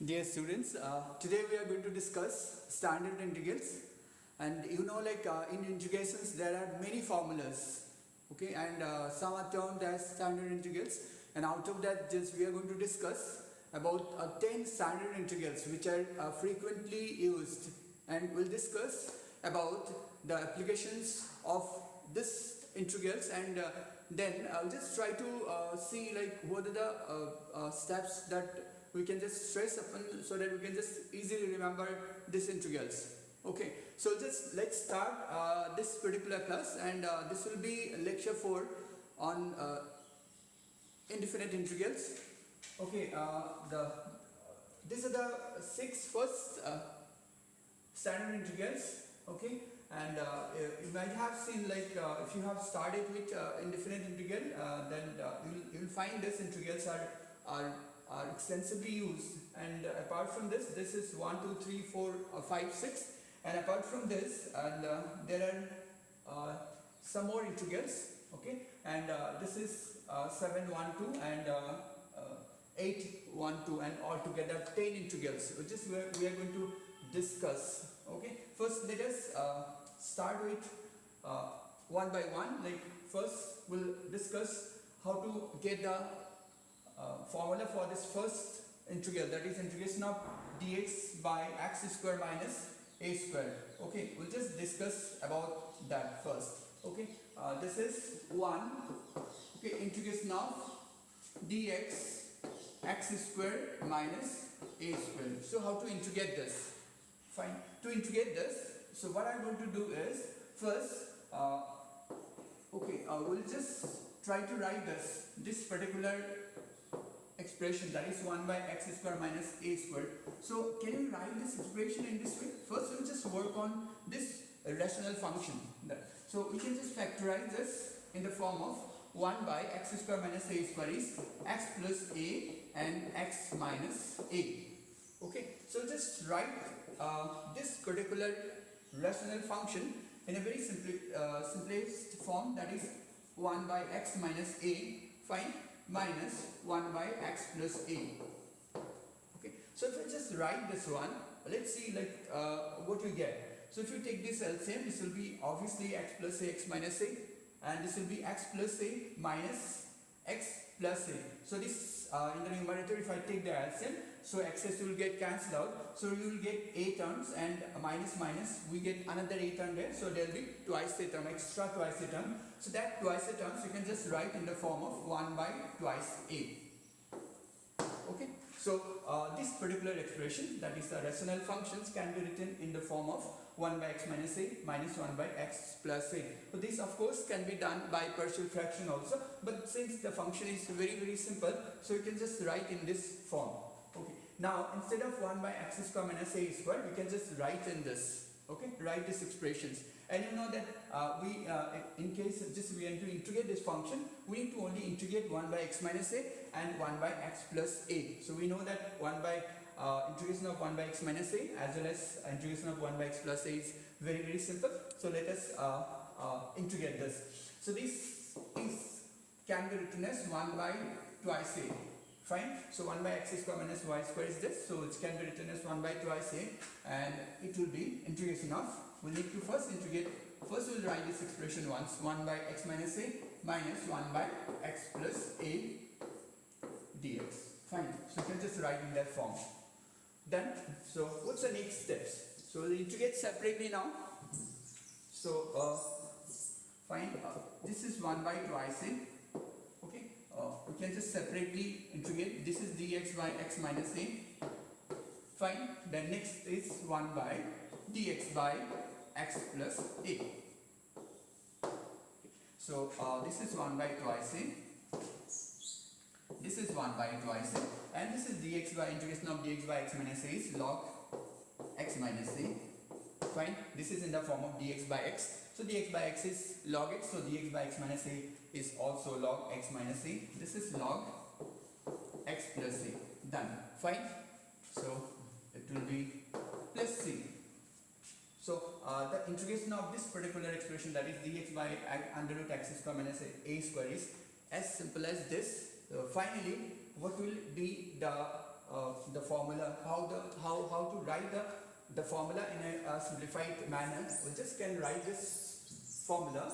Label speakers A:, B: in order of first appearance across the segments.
A: Dear students, today we are going to discuss standard integrals, and in integrations there are many formulas, okay, and some are termed as standard integrals, and out of that just we are going to discuss about 10 standard integrals which are frequently used, and we'll discuss about the applications of this integrals, and then I'll just try to see like what are the steps that we can just stress upon so that we can just easily remember these integrals. Okay, so just let's start this particular class, and this will be lecture 4 on indefinite integrals. Okay, these are the 6 first standard integrals. Okay, and you might have seen like if you have started with indefinite integral, then you'll find these integrals are extensively used, and apart from this is 1 2 3 4 5 6, and apart from this, and there are some more integrals. Okay, and this is 7 1 2 and 8 1 2, and altogether 10 integrals, which is where we are going to discuss. Okay, first let us start with one by one. Like first we'll discuss how to get the formula for this first integral, that is integration of dx by x square minus a square. Okay, we'll just discuss about that first. Okay, this is 1. Okay, integration of dx x square minus a square. So how to integrate this? Fine. To integrate this, so what I'm going to do is first, we'll just try to write this particular expression, that is 1 by x square minus a square. So can you write this expression in this way? First we'll just work on this rational function. So we can just factorize this in the form of 1 by x square minus a square is x plus a and x minus a. Okay, so just write this particular rational function in a very simplest form, that is 1 by x minus a, fine, minus 1 by x plus a. Okay, so if I just write this one, let's see like what we get. So if you take this LCM, this will be obviously x plus a, x minus a, and this will be x plus a minus x plus a. So this in the numerator, if I take the LCM, so x's will get cancelled out, so you will get a terms, and minus minus we get another a term there, so there will be twice a term, extra twice a term. So that twice a terms you can just write in the form of 1 by twice a. Okay, so this particular expression, that is the rational functions, can be written in the form of 1 by x minus a minus 1 by x plus a. So this of course can be done by partial fraction also, but since the function is very simple, so you can just write in this form. Okay, now instead of 1 by x square minus a square, we can just write in this. Okay, write these expressions, and you know that in case just we want to integrate this function, we need to only integrate 1 by x minus a and 1 by x plus a. So we know that 1 by integration of 1 by x minus a as well as integration of 1 by x plus a is very simple. So let us integrate this. So this can be written as 1 by twice a. Fine. So 1 by x square minus y square is this. So it can be written as 1 by twice a, and it will be integration of, we need to first integrate, first we will write this expression once, 1 by x minus a minus 1 by x plus a dx. Fine. So you can just write in that form. Then, so what's the next steps? So we'll integrate separately now. So fine, this is 1 by twice a. Okay, we can just separately integrate. This is dx by x minus a. Fine. Then next is 1 by dx by x plus a. So this is 1 by twice a. This is 1 by twice a, and this is dx by integration of dx by x minus a is log x minus a. Fine. This is in the form of dx by x. So dx by x is log x, so dx by x minus a is also log x minus a. This is log x plus a. Done. Fine. So it will be plus c. So the integration of this particular expression, that is dx by under root x square minus a square, is as simple as this. Finally, what will be the the formula, how to write the formula in a simplified manner. We just can write this formula,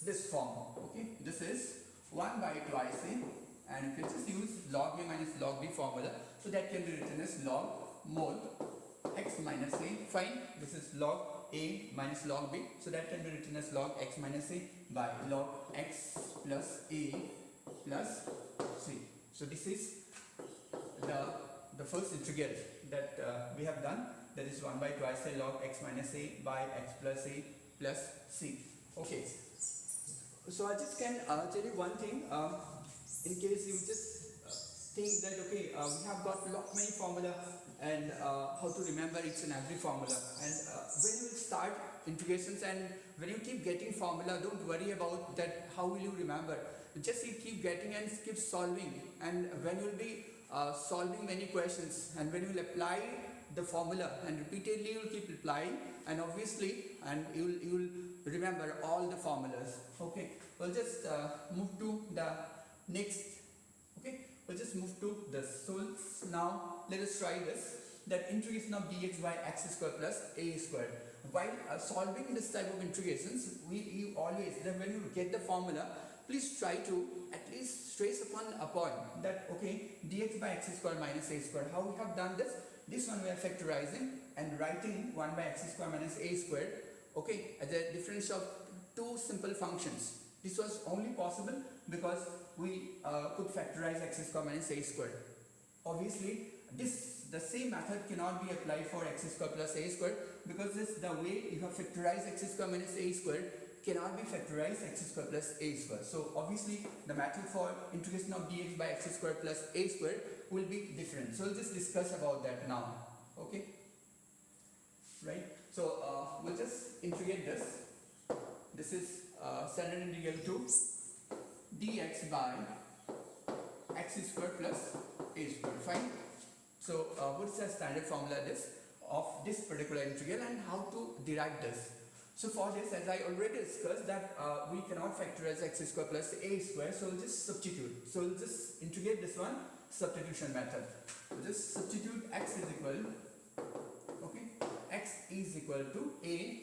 A: this form. Okay, this is 1 by twice a, and you can just use log a minus log b formula, so that can be written as log mod x minus a. Fine, this is log a minus log b, so that can be written as log x minus a by log x plus a plus c. So this is the first integral that we have done, that is 1 by twice a log x minus a by x plus a plus c. Okay, so I just can tell you one thing, in case you just think that okay, we have got many formula and how to remember each and every formula, and when you start integrations and when you keep getting formula, don't worry about that how will you remember. Just you keep getting and keep solving, and when you will be solving many questions, and when you will apply the formula and repeatedly you will keep applying, and obviously and you will remember all the formulas. Okay, we'll just move to the next. Okay, we'll just move to this. So now let us try this, that integration of dx by x square plus a square. While solving this type of integrations, you always, then when you get the formula, please try to at least stress upon a point that okay, dx by x square minus a square, how we have done this. This one we are factorizing and writing 1 by x square minus a square, okay, as a difference of two simple functions. This was only possible because we could factorize x square minus a square. Obviously, the same method cannot be applied for x square plus a square, because this the way you have factorized x square minus a square cannot be factorized x square plus a square. So obviously the method for integration of dx by x square plus a square will be different. So we'll just discuss about that now. Okay, right? So we'll just integrate this. This is standard integral to dx by x square plus a square. Fine. So what's the standard formula of this particular integral, and how to derive this? So for this, as I already discussed, that we cannot factorize x square plus a square, so we'll just substitute. So we'll just integrate this one, substitution method. We'll just substitute x is equal, okay, x is equal to a,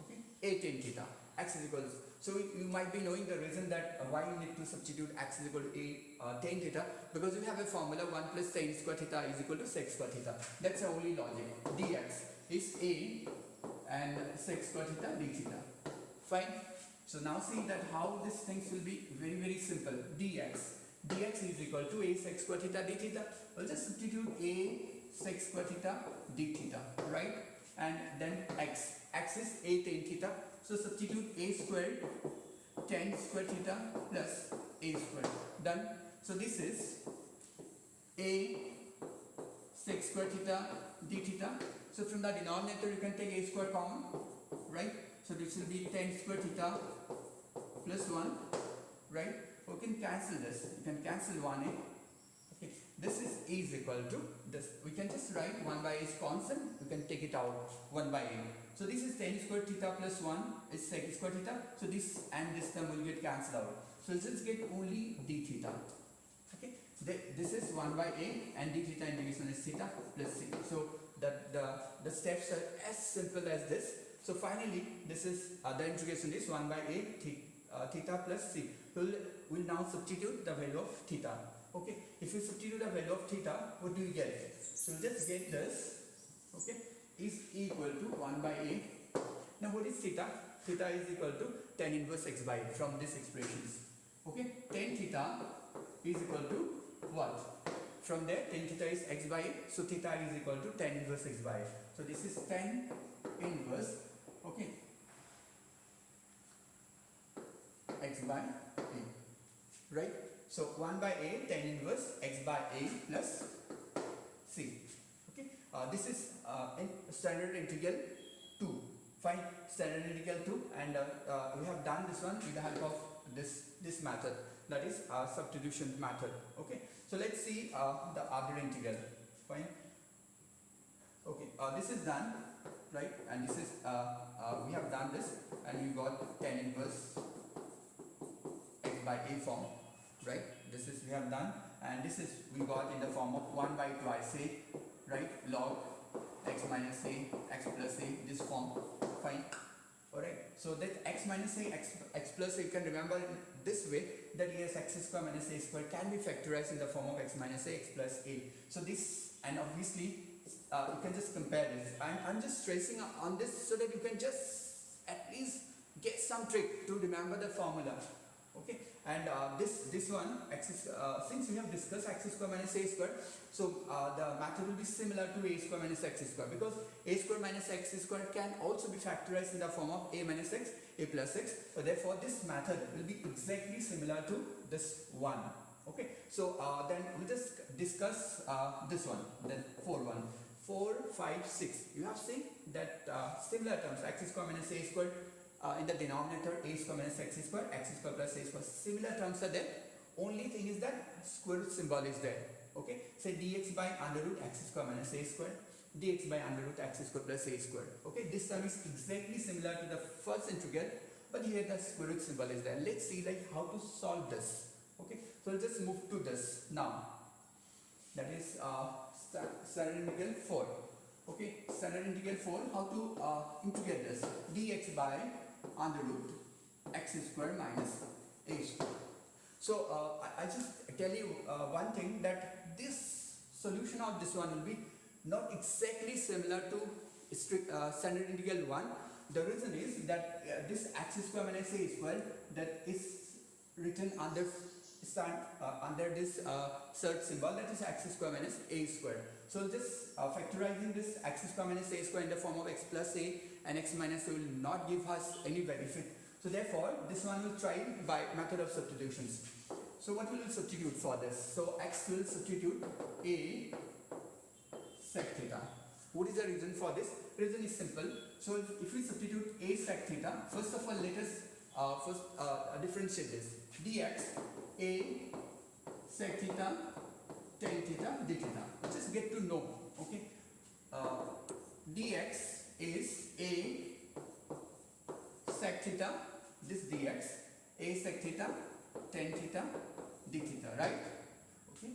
A: okay, a tan theta. X is equal to, so you might be knowing the reason that why you need to substitute x is equal to a tan theta, because we have a formula 1 plus tan square theta is equal to sec square theta. That's the only logic. Dx is a and sec square theta d theta. Fine. So now see that how these things will be very simple. Dx is equal to a sec square theta d theta. We'll just substitute a sec square theta d theta, right? And then x is a tan theta. So substitute a squared tan square theta plus a squared. Done. So this is a sec square theta d theta. So from the denominator you can take a square common, right? So this will be tan square theta plus 1, right? We can cancel this. You can cancel 1a. Okay. This is equal to this. We can just write 1 by a is constant. You can take it out, 1 by a. So this is tan square theta plus 1 is sec square theta. So this and this term will get cancelled out. So let's just get only d theta. Okay. This is 1 by a, and d theta integration is theta plus c. So the steps are as simple as this. So finally, this is the integration is 1 by a theta plus c. We'll now substitute the value of theta. Okay. If you substitute the value of theta, what do you get? So just get this. Okay. Is equal to 1 by a. Now what is theta? Theta is equal to tan inverse x by a from these expressions. Okay, tan theta is equal to what? From there, tan theta is x by a, so theta is equal to tan inverse x by a. So this is tan inverse, okay, x by a, right? So 1 by a tan inverse x by a plus c. Okay, this is in standard integral 2. Fine, standard integral 2, and we have done this one with the help of this method, that is substitution method. Okay, so let's see the other integral. Fine. Okay, this is done, right? And this is we have done this, and we got tan inverse x by a form. right? This is we have done, and this is we got in the form of 1 by twice a, right? Log x minus a, x plus a, this form, fine. Alright, so that x minus a, x plus a, you can remember in this way that yes, x square minus a square can be factorized in the form of x minus a, x plus a. So this, and obviously you can just compare this. I'm just stressing on this so that you can just at least get some trick to remember the formula. Okay, and this one, since we have discussed x square minus a square, so the method will be similar to a square minus x square, because a square minus x square can also be factorized in the form of a minus x, a plus x. So therefore this method will be exactly similar to this one. Okay, so then we just discuss this one, then 4, 5, 6. You have seen that similar terms, x square minus a square, in the denominator a square minus x square plus a square, similar terms are there. Only thing is that square root symbol is there. Okay, say dx by under root x square minus a square, dx by under root x square plus a square. Okay, this term is exactly similar to the first integral, but here the square root symbol is there. Let's see like how to solve this. Okay, so we'll just move to this now. That is standard integral 4. Okay, standard integral 4, how to integrate this, dx by under root x square minus a square. So I just tell you one thing, that this solution of this one will be not exactly similar to standard integral 1. The reason is that this x square minus a square, that is written under this search symbol, that is x square minus a square. So just factorizing this x square minus a square in the form of x plus a and x minus a will not give us any benefit. So therefore this one will try by method of substitutions. So what will we substitute for this? So x will substitute a sec theta. What is the reason for this? Reason is simple. So if we substitute a sec theta, first of all let us differentiate this. Dx a sec theta tan theta d theta. Just get to know. Okay. Dx is a sec theta. This dx a sec theta tan theta d theta, right? Okay.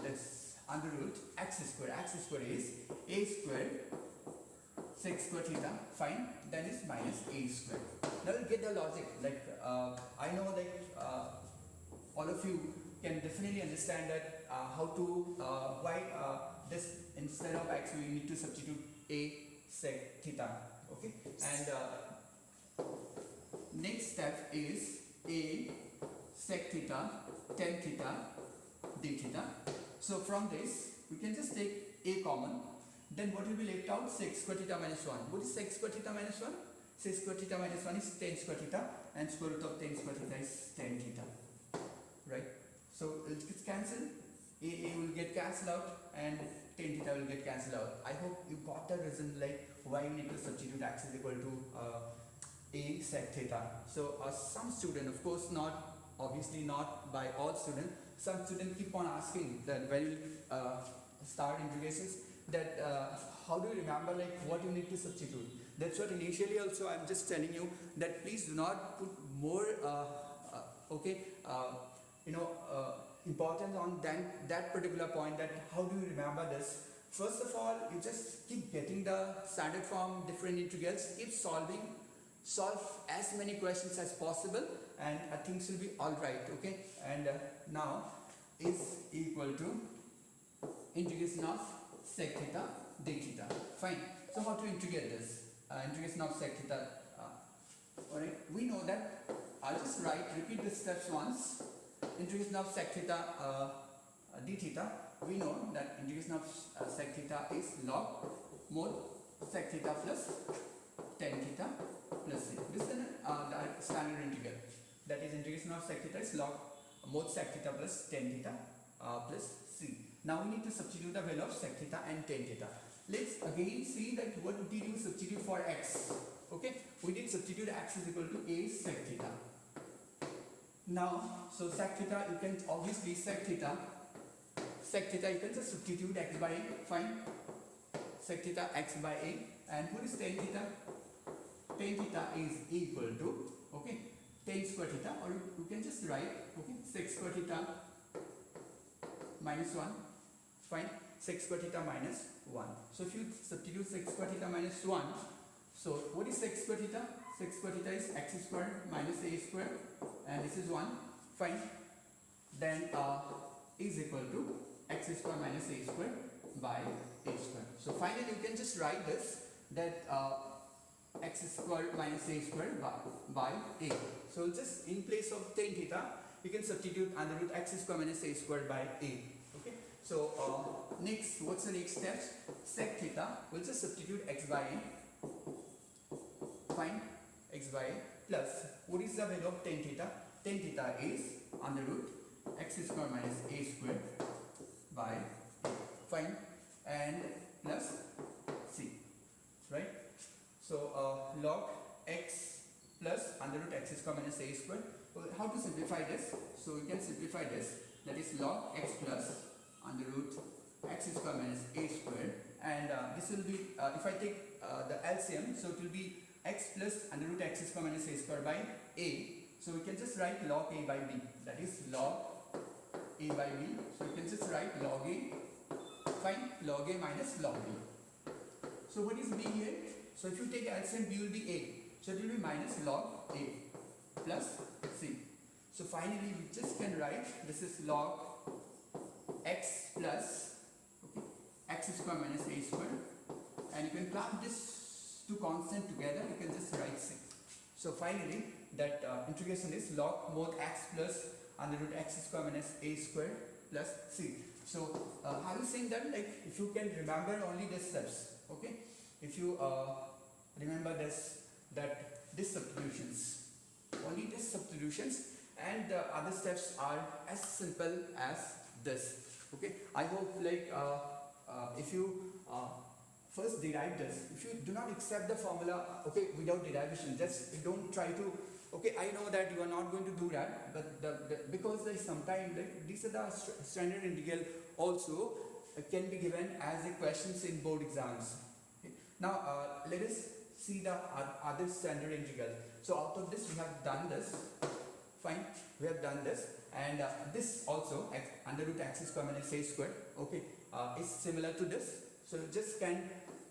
A: That's under root x square. X square is a square sec square theta. Fine. Then is minus a square. Now we'll get the logic. Like I know that all of you can definitely understand that how to why this instead of x we need to substitute a sec theta. Okay, and next step is a sec theta tan theta d theta. So from this we can just take a common, then what will be left out? Sec square theta minus 1. What is sec square theta minus 1? Sec square theta minus 1 is tan square theta, and square root of tan square theta is tan theta, right? So it gets cancelled, a will get cancelled out and tan theta will get cancelled out. I hope you got the reason like why we need to substitute x is equal to a sec theta. So some student, of course not, obviously not by all students, some students keep on asking that when you start integrations, that how do you remember like what you need to substitute. That's what initially also I'm just telling you, that please do not put more importance on that particular point, that how do you remember this. First of all, you just keep getting the standard form, different integrals, keep solve as many questions as possible, and things will be alright. Okay, and now is equal to integration of sec theta d theta. Fine. So how to integrate this? Integration of sec theta. Alright, we know that. I'll just repeat the steps once. Integration of sec theta d theta. We know that integration of sec theta is log mod sec theta plus tan theta plus c. This is the standard integral. That is integration of sec theta is log mod sec theta plus tan theta plus c. Now we need to substitute the value of sec theta and tan theta. Let's again see that what did you substitute for x. Okay, we did substitute x is equal to a sec theta. Now, so sec theta, you can obviously sec theta you can just substitute x by a. Fine. Sec theta x by a, and what is tan theta? Tan theta is equal to, okay, tan square theta, or you can just write, okay, sec square theta minus 1. Fine. Sec square theta minus 1. So if you substitute sec square theta minus 1, so what is sec square theta? Sec square theta is x square minus a square, and this is 1. Fine. Then is equal to x square minus a square by a square. So finally you can just write this, that x square minus a square by a. So just in place of tan theta, you can substitute under root x square minus a square by a. Okay. So next, what's the next step? Sec theta, we'll just substitute x by a. Fine. X by a plus, what is the value of tan theta? Tan theta is under root x square minus a square by a. Fine. And plus c. Right. So log x plus under root x square minus a square. Well, how to simplify this? So we can simplify this. That is log x plus under root x square minus a square. And this will be, if I take the LCM, so it will be x plus under root x square minus a square by a. So we can just write log a by b. That is log a by b. So we can just write log a. Fine. Log a minus log b. So what is b here? So if you take LCM, b will be a. So it will be minus log a plus c. So finally we just can write this is log x plus, okay, x square minus a square, and you can plug this two constant together, you can just write c. So finally that integration is log mod x plus under root x square minus a square plus c. So how you saying that? Like if you can remember only these steps, okay, if you remember this, that these substitutions, only these substitutions, and the other steps are as simple as this. Okay, I hope like if you first derive this, if you do not accept the formula, okay, without derivation, just don't try to, okay, I know that you are not going to do that, but because there is sometimes like these are the standard integral also can be given as a questions in board exams. Okay. Now let us see the other standard integral. So out of this we have done this. Fine, we have done this, and this also under root x square minus a square, okay, is similar to this. So just can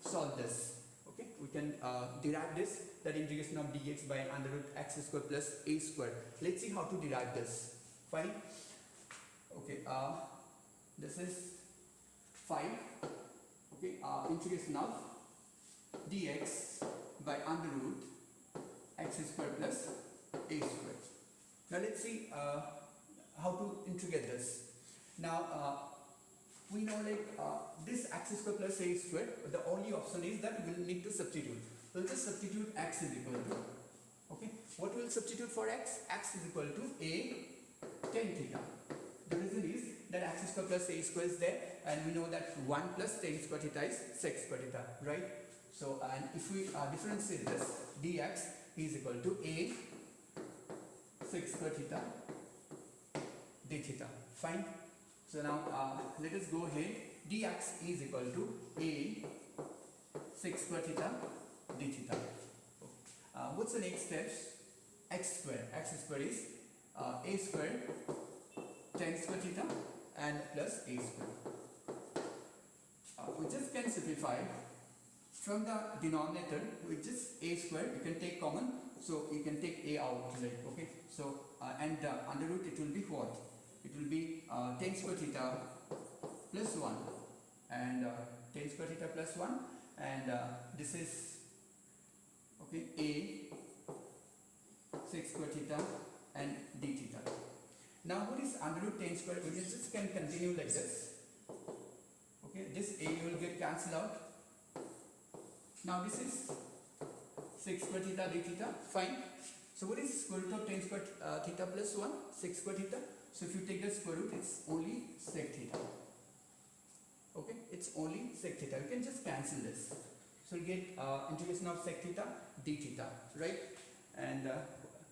A: solve this. Okay, we can derive this, that integration of dx by under root x square plus a square. Let's see how to derive this. Fine. Okay, this is 5. Okay, integration of dx by under root x square plus a square. Now let's see how to integrate this. Now we know like this x square plus a square, the only option is that we will need to substitute. We'll just substitute x is equal to, okay, what will substitute for x? X is equal to a tan theta. The reason is that x square plus a square is there, and we know that 1 plus tan square theta is sec square theta, right? So and if we differentiate this, dx is equal to a sec square theta d theta. Fine. So now let us go ahead. Dx is equal to a sec square theta d theta. What's the next steps? X square. X square is a square tan square theta and plus a square. We just can simplify from the denominator, which is a square. You can take common, so you can take a out, like, okay. So and under root it will be what? It will be tan square theta plus 1 and tan square theta plus 1, and this is, okay, a sec square theta and d theta. Now what is under root tan square? We just can continue like this. Okay, this a will get cancelled out. Now this is sec square theta d theta. Fine. So what is square root of tan square theta plus 1? Sec square theta. So if you take the square root, it's only sec theta. Okay, it's only sec theta. You can just cancel this. So you get integration of sec theta d theta, right? And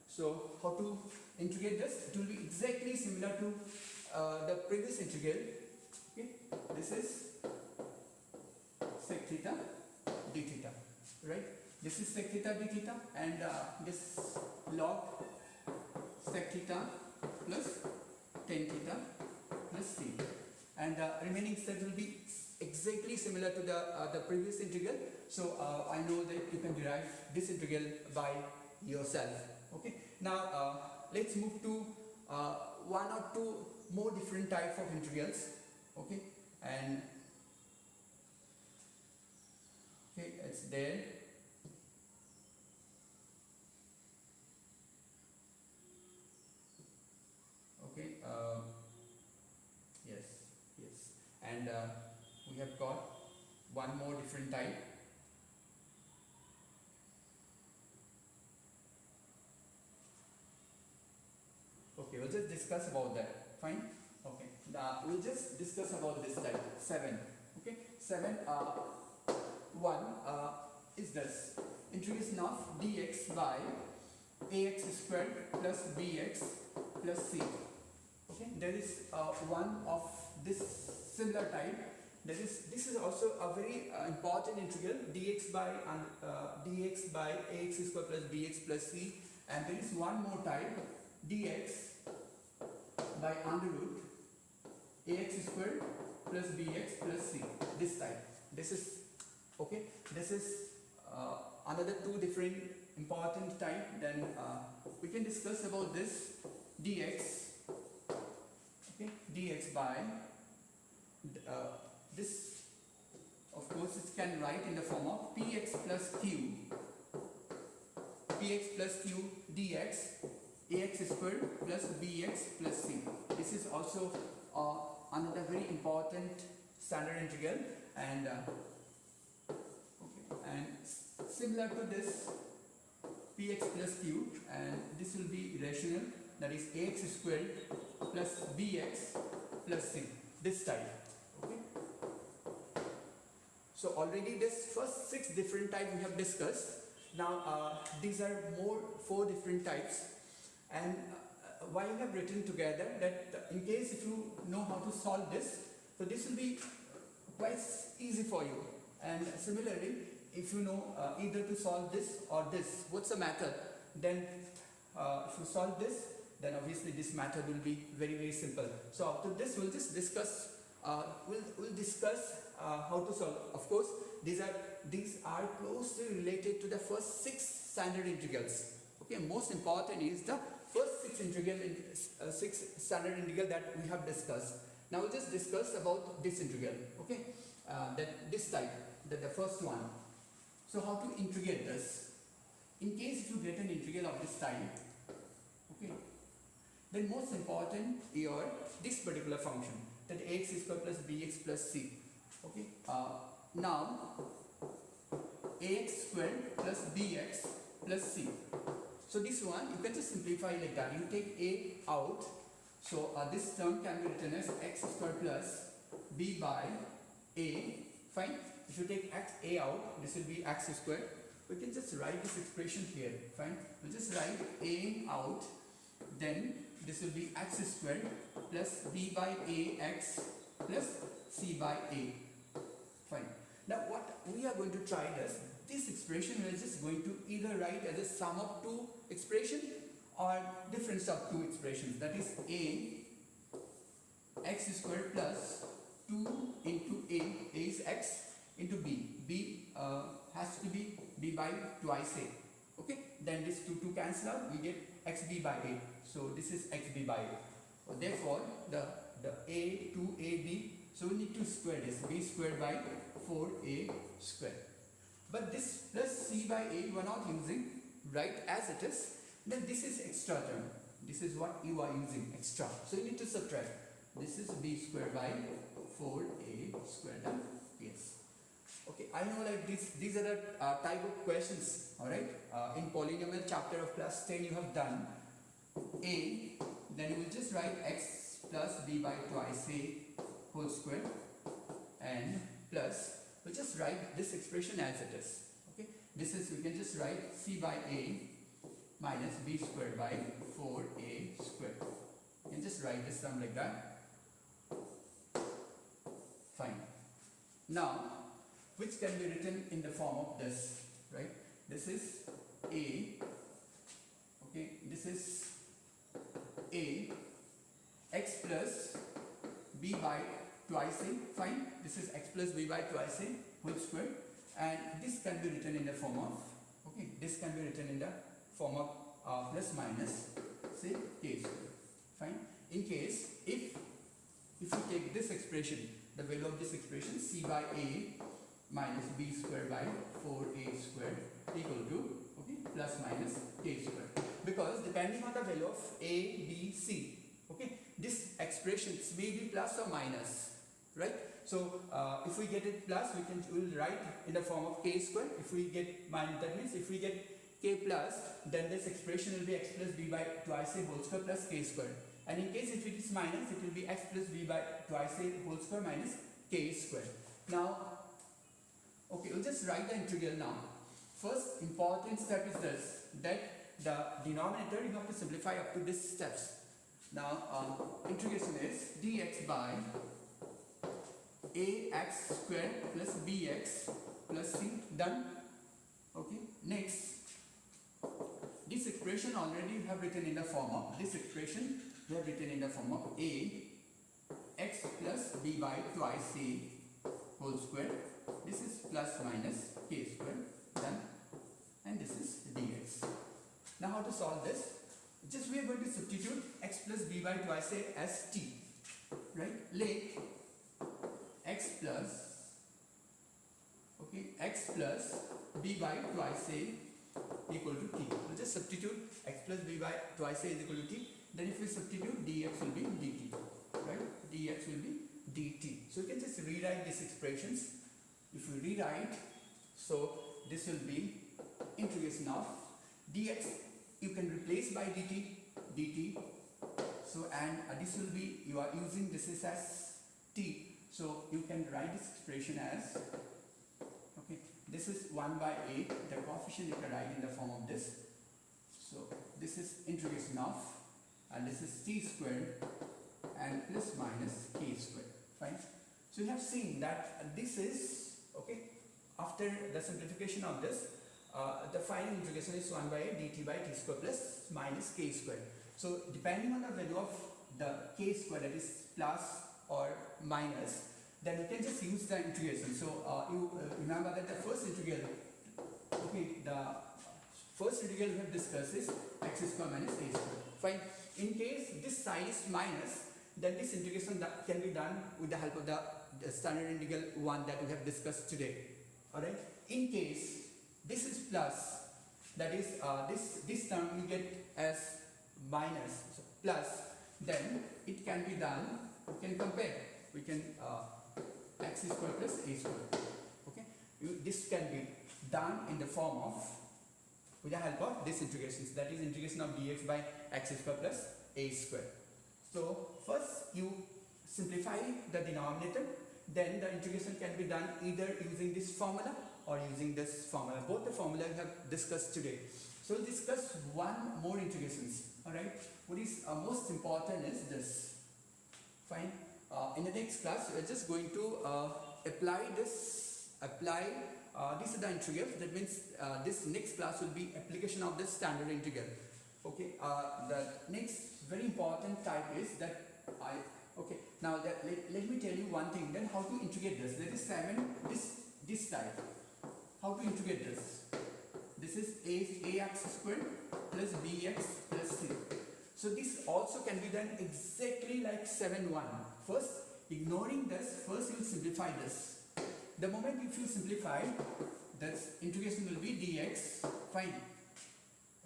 A: so how to integrate this? It will be exactly similar to the previous integral. Okay, this is sec theta d theta, right? This is sec theta d theta, and this log sec theta plus and the remaining steps will be exactly similar to the previous integral. So I know that you can derive this integral by yourself. Okay. Now let's move to one or two more different types of integrals. Okay, and okay, it's there. Okay, yes, yes, and we have got one more different type. Okay, we'll just discuss about that. Fine. Okay, now we'll just discuss about this type 7. Okay, 7. One is this integration of dx by ax squared plus bx plus c. Okay, there is one of this similar type. This is also a very important integral, dx by ax squared plus bx plus c, and there is one more type, dx by under root ax squared plus bx plus c. This type. This is okay. This is another two different important type. Then we can discuss about this dx. Okay, dx by this, of course, it can write in the form of px plus q dx ax squared plus bx plus c. This is also another very important standard integral, and okay, and similar to this px plus q, and this will be rational, that is ax squared plus bx plus c. This type. Okay. So already this first 6 different types we have discussed. Now these are more 4 different types, and why I have written together that in case if you know how to solve this, so this will be quite easy for you. And similarly, if you know either to solve this or this, what's the method, then if you solve this, then obviously this method will be very simple. So after this we'll just discuss we'll discuss how to solve. Of course, these are closely related to the first 6 standard integrals. Okay, most important is the first 6 standard integral that we have discussed. Now we'll just discuss about this integral. Okay, that this type, the first one. So how to integrate this? In case if you get an integral of this type, okay, then most important your this particular function, that ax squared plus bx plus c. Okay, now ax squared plus bx plus c. So this one you can just simplify like that. You take a out, so this term can be written as x squared plus b by a. Fine. If you take a out, this will be x squared. We can just write this expression here. Fine. We'll just write a out, then this will be x squared plus b by ax plus c by a. Fine. Now what we are going to try this expression we are just going to either write as a sum of 2 expressions or difference of 2 expressions. That is a x squared plus 2 into a is x into b has to be b by twice a. Okay, then this 2 cancel out, we get xb by a. So this is xb by a. Therefore the a to ab, so we need to square this, b squared by 4a squared. But this plus c by a you are not using, right, as it is. Then this is extra term. This is what you are using, extra. So you need to subtract. This is b squared by 4a squared. Yes. Okay, I know like these are the type of questions. Alright. In polynomial chapter of class 10 you have done a, then you will just write x plus b by twice a whole square, and plus we'll just write this expression as it is. Okay, this is, we can just write c by a minus b squared by 4a squared. You can just write this term like that. Fine. Now which can be written in the form of this, right? This is a, okay, this is a x plus b by twice a, fine, this is x plus b by twice a whole square, and this can be written in the form of, okay, this can be written in the form of plus minus say k square, fine. In case if you take this expression, the value of this expression, c by a minus b square by 4a square equal to, okay, plus minus k square, because depending on the value of a, b, c, okay, this expression may be plus or minus, right? So if we get it plus, we will write in the form of k square. If we get minus, that means if we get k plus, then this expression will be x plus b by twice a whole square plus k square. And in case if it is minus, it will be x plus b by twice a whole square minus k square. Now, okay, we'll just write the integral now. First important step is this, that the denominator you have to simplify up to these steps. Now, integration is dx by ax square plus bx plus c, done. Okay, next, this expression already you have written in the form of, this expression we have written in the form of a x plus b by twice a whole square, this is plus minus k square, done, and this is dx. Now how to solve this? Just we are going to substitute x plus b by twice a as t, right? Let x plus, okay, x plus b by twice a equal to t. We'll just substitute x plus b by twice a is equal to t. Then if we substitute, dx will be dt, right? Dx will be dt. So you can just rewrite these expressions. If we rewrite, so this will be integration of dx, you can replace by dt. So and this will be, you are using this is as t. So you can write this expression as, okay, this is 1 by 8, the coefficient you can write in the form of this. So this is integration of, and this is t squared and plus minus k squared, fine. So you have seen that this is, okay, after the simplification of this, the final integration is 1 by 8 dt by t square plus minus k square. So depending on the value of the k square, that is plus or minus, then you can just use the integration. So you remember that the first integral, okay, the first integral we have discussed is x square minus a square, fine. In case this side is minus, then this integration can be done with the help of the standard integral 1 that we have discussed today, alright. In case this is plus, that is this term we get as minus, so plus, then it can be done, we can compare, we can x square plus a square, okay. This can be done in the form of, with the help of this integrations, that is integration of dx by x square plus a square. So first you simplify the denominator, then the integration can be done either using this formula or using this formula. Both the formula we have discussed today. So we'll discuss one more integrations, alright. What is most important is this, fine. In the next class we are just going to apply this is the integral. That means this next class will be application of this standard integral, okay. The next very important type is that okay, now that let me tell you one thing, then how to integrate this. There is this type. How to integrate this? This is ax squared plus bx plus c. So this also can be done exactly like 7(1). First, ignoring this, first you will simplify this. The moment if you simplify, this integration will be dx, fine.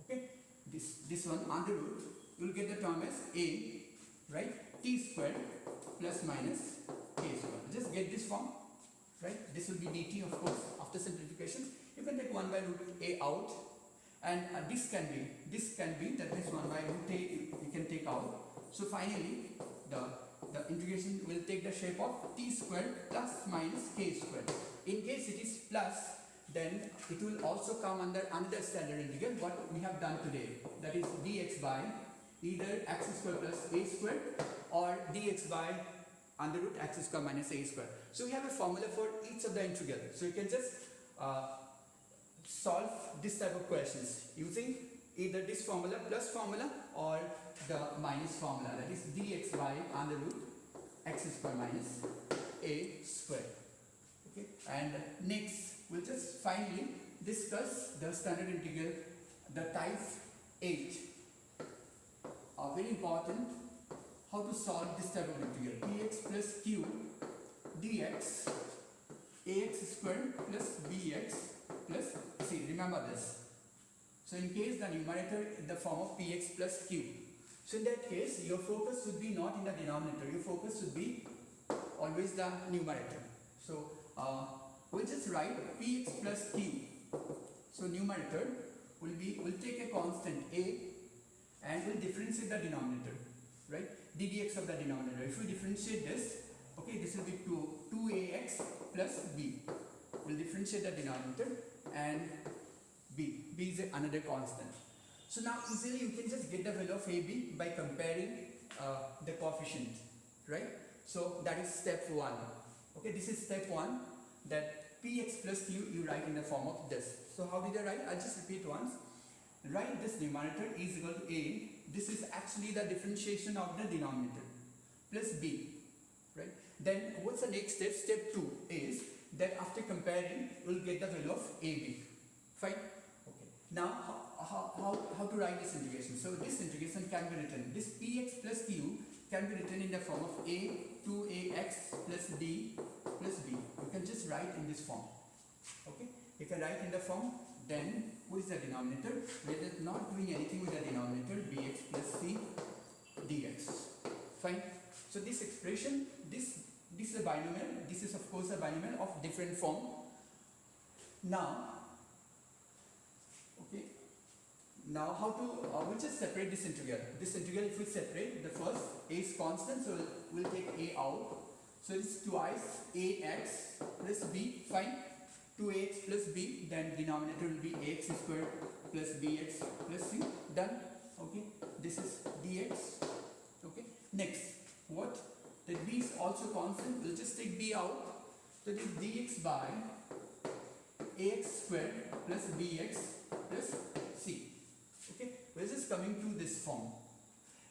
A: Okay, this one under root, you will get the term as a, right, t squared plus minus k squared. Just get this form, right. This will be dt, of course. After simplification, you can take 1 by root a out, and this can be that means 1 by root a you can take out. So finally, the integration will take the shape of t squared plus minus k squared. In case it is plus, then it will also come under another standard integral what we have done today, that is dx by either x square plus a squared or dx by under root x square minus a square. So we have a formula for each of the integral. So you can just solve this type of questions using either this formula plus formula or the minus formula, that is dx by under root x square minus a square. Okay, and next we'll just finally discuss the standard integral, the type 8. Very important, how to solve this type of integral. Px plus q dx ax square plus bx plus c. Remember this. So in case the numerator in the form of px plus q, so in that case your focus should be not in the denominator, your focus should be always the numerator. So we'll just write px plus q. So numerator will take a constant a and will differentiate the denominator, right? ddx of the denominator. If we differentiate this, okay, this will be 2ax plus b. We'll differentiate the denominator and b is another constant. So now easily you can just get the value of ab by comparing the coefficient, right? So that is step 1. Okay, this is step 1, that px plus q you write in the form of this. So how did I write? I'll just repeat once. Write this numerator is equal to a. This is actually the differentiation of the denominator plus b, right? Then what's the next step? Step 2 is that after comparing we'll get the value of ab. Fine. Okay. Now how to write this integration? So this integration can be written, this px plus q can be written in the form of a 2ax plus b plus b. You can just write in this form. Okay, you can write in the form. Then what is the denominator? We are not doing anything with the denominator, bx plus c dx. Fine. So this expression, this is a binomial. This is of course a binomial of different form. Now, okay. Now how to, we'll just separate this integral. This integral, if we separate, the first a is constant, so we'll take a out. So it's twice ax plus b. Fine. 2ax plus b, then denominator will be ax squared plus bx plus c. Done. Okay, this is dx. Okay, next, what? That b is also constant, we'll just take b out. So this dx by ax squared plus bx plus c. Okay, we're just coming to this form.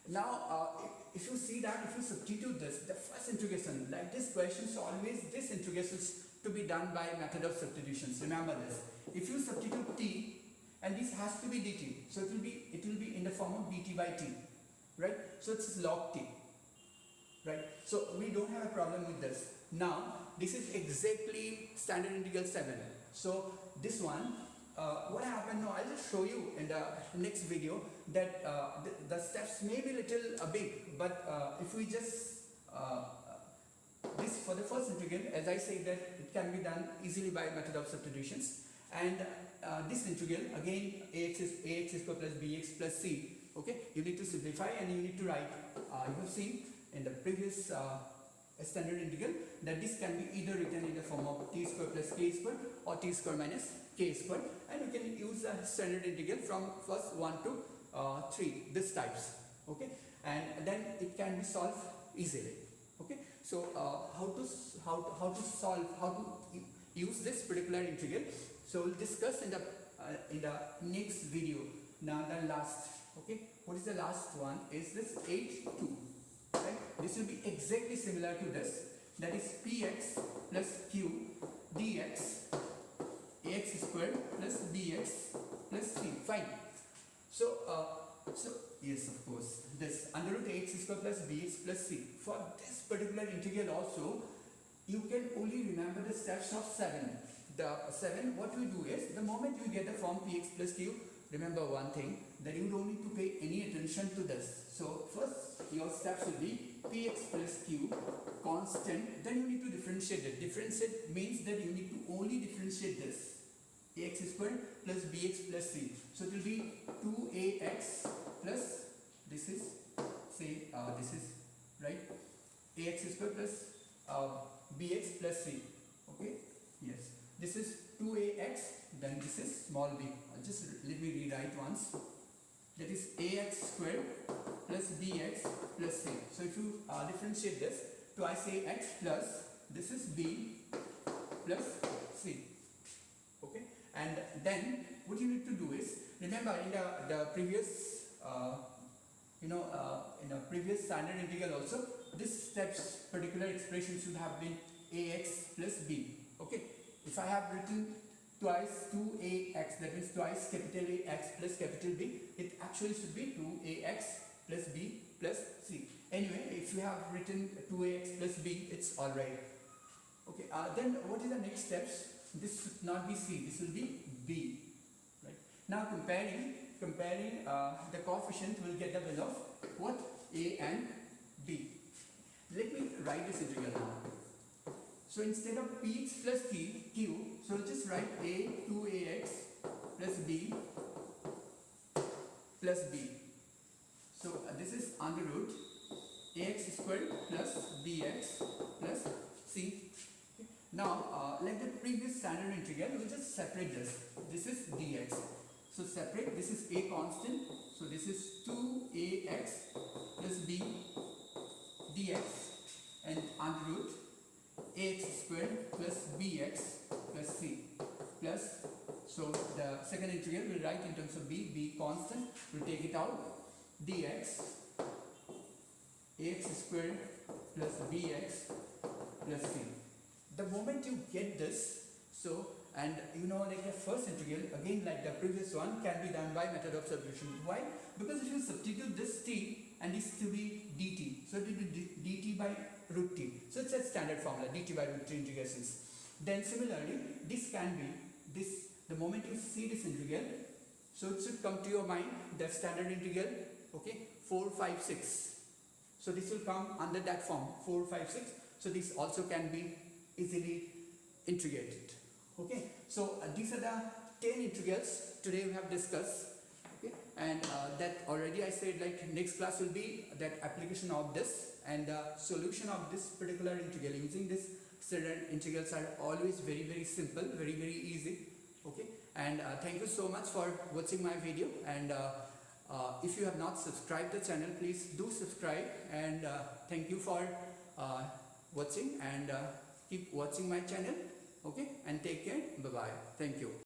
A: Now if you see that, if you substitute this, the first integration, like this question, so always this integration is to be done by method of substitutions. Remember this. If you substitute t, and this has to be dt, so it will be in the form of dt by t, right? So it's log t, right? So we don't have a problem with this. Now this is exactly standard integral 7. So this one, what happened now, I'll just show you in the next video that the steps may be little big, but if we just this for the first integral, as I said, that it can be done easily by method of substitutions. And this integral, again, ax square plus bx plus c. Okay, you need to simplify and you need to write. You have seen in the previous standard integral that this can be either written in the form of t square plus k square or t square minus k square, and you can use the standard integral from first 1 to 3, this types. Okay, and then it can be solved easily. Okay, so how to solve, how to use this particular integral, so we'll discuss in the next video. Now the last, okay, what is the last one? Is this 8(2). Right? This will be exactly similar to this. That is px plus q dx ax squared plus bx plus c. Fine. So yes, of course, this under root ax square plus bx plus c. For this particular integral also, you can only remember the steps of 7. The 7, what we do is, the moment you get the form px plus q, remember one thing, that you don't need to pay any attention to this. So first your steps will be px plus q constant, then you need to differentiate it. Differentiate means that you need to only differentiate this ax squared plus bx plus c. So it will be 2ax plus, this is, say this is, right, ax squared plus bx plus c. Okay, yes, this is 2ax, then this is small b. Just let me rewrite once. That is ax squared plus bx plus c. So if you differentiate this, twice ax plus, this is b plus c. Okay, and then what you need to do is, remember in the previous in the previous standard integral also, this steps particular expression should have been ax plus b. Okay, if I have written twice 2ax, that means twice capital Ax plus capital B, it actually should be 2ax plus b plus c. Anyway, if you have written 2ax plus b, it's alright. Okay, then what is the next steps? This should not be c, this will be b. Right. Now comparing the coefficient, will get the value of what? A and b. Let me write this integral now. So instead of px plus q, so we'll just write a 2ax plus b plus b. So this is under root ax squared plus bx plus c. Okay. Now like the previous standard integral, we'll just separate this. This is dx. So separate, this is a constant. So this is 2ax plus b dx, and under root ax squared plus bx plus c plus, so the second integral we'll write in terms of b constant, we'll take it out, dx ax squared plus bx plus c. The moment you get this, so, and you know, like the first integral, again like the previous one, can be done by method of substitution. Why? Because if you substitute this t and this to be dt, so it will be dt by root t. So it's a standard formula, dt by root t integrations. Then similarly, this can be, this, the moment you see this integral, so it should come to your mind, the standard integral, okay, 4, 5, 6. So this will come under that form, 4, 5, 6. So this also can be easily integrated. Okay, so these are the 10 integrals today we have discussed. Okay, and that already I said, like next class will be that application of this and the solution of this particular integral. Using this standard integrals are always very simple, very easy. Okay, and thank you so much for watching my video, and if you have not subscribed the channel, please do subscribe, and thank you for watching, and keep watching my channel. Okay, and take care. Bye bye. Thank you.